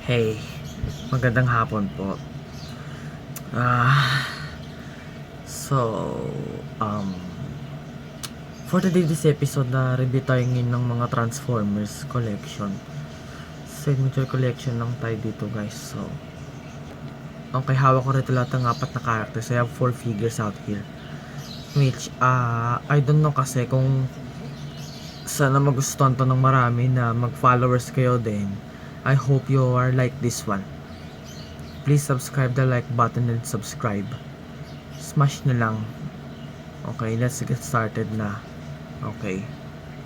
Hey, magandang hapon po. Ah, so, um, for today's episode na review tayo ngayon ng mga Transformers collection. Signature collection lang tayo dito, guys. So, okay, hawak ko rito lahat ng 4 na characters. I have 4 figures out here. Which, I don't know kasi kung sana magustuhan to ng marami na mag-followers kayo din. I hope you are like this one. Please subscribe the like button and subscribe. Smash na lang. Okay, let's get started na. Okay.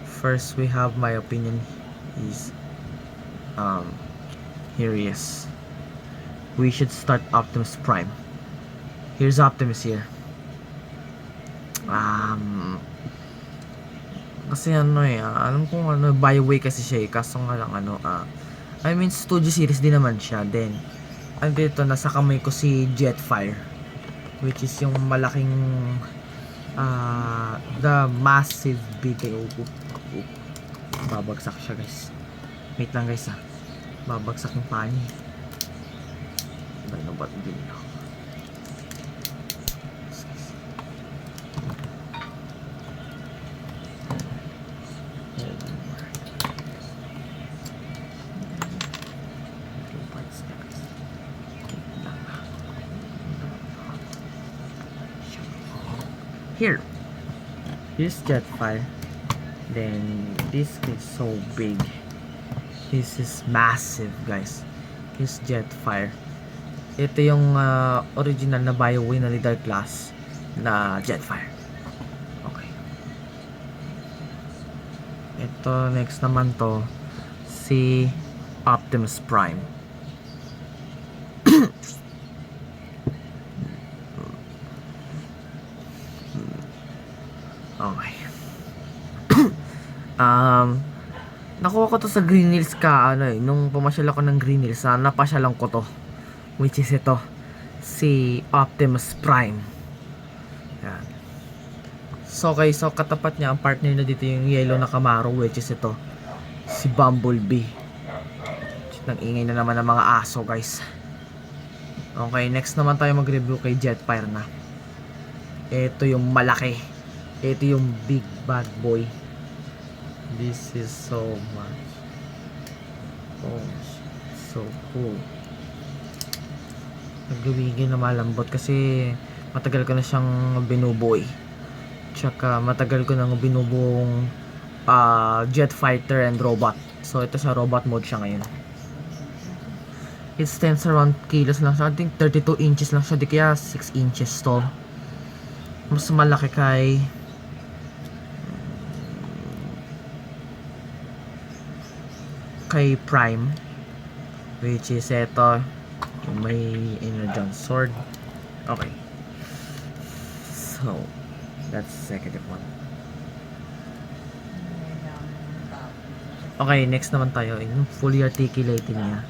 First, we have my opinion is here he is. We should start Optimus Prime. Here's Optimus here. Kasi alam kong Bioway kasi siya kaso nga lang I mean Studio Series din naman siya. Then andito nasa kamay ko si Jetfire, which is yung malaking the massive big babagsak siya, guys. Wait lang, guys, babagsak yung paa niya. Ano ba ito din ako? Here's Jetfire. Then this is so big. This is massive, guys. Here's Jetfire. Ito yung original na Bioway na leader class na Jetfire. Okay. Ito next naman to si Optimus Prime. Okay. Nakuha ko to sa Green Hills nung pumasyal ako ng Green Hills, napasyalan ko to, which is ito, si Optimus Prime. Yan. So katapat niya, ang partner na dito yung yellow na Camaro, which is ito, si Bumblebee. Nang ingay na naman ng mga aso, guys. Okay, next naman tayo mag-review kay Jetfire na. Ito yung malaki. Ito yung big bad boy. This is so much. Oh, so cool. Nagluwigin na malambot kasi matagal ko na siyang binubuoy. Tsaka matagal ko nang binubuong jet fighter and robot. So ito sa robot mode siya ngayon. It stands around kilos lang siya. I think 32 inches lang siya. Di kaya 6 inches tall. Mas malaki kay Prime, which is ito yung may dyan, sword. Okay, so that's the second one. Okay, next naman tayo yung fully articulating niya.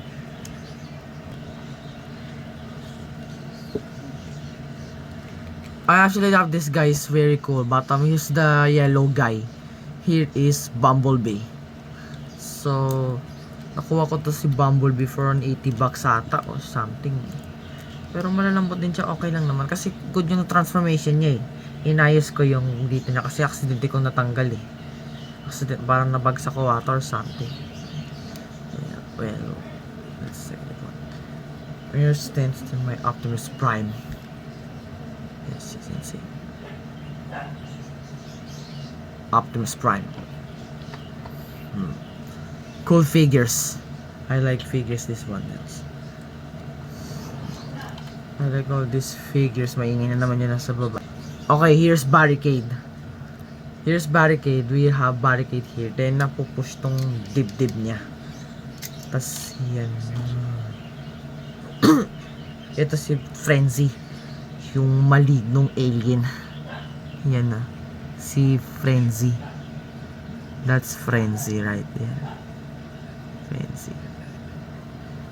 I actually love this guy, is very cool, but here's the yellow guy. Here is Bumblebee. So nakuha ko to si Bumblebee for an 80 bucks ata or something. Pero malalambot din siya, okay lang naman kasi good yung transformation niya Inayos ko yung dito niya kasi accident ko natanggal Accident, parang nabagsak ko ata or something. Yeah, well, let's see. Here stands to my Optimus Prime. Yes, you can see Optimus Prime. Cool figures. I like figures, this one. I like all these figures. Maingay na naman yun nasa baba. Okay, here's Barricade. Here's Barricade. We have Barricade here. Then napupush tong dibdib niya. Tas yan. Ito si Frenzy, yung malignong alien. Yan na. Si Frenzy. That's Frenzy right there. Frenzy.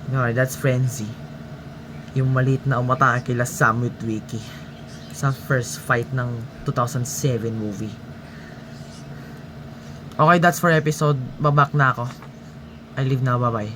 Okay, that's Frenzy. Yung maliit na umatake kila Sam Witwicky sa first fight ng 2007 movie. Okay, that's for episode. Babak na ako. I leave now. Bye-bye.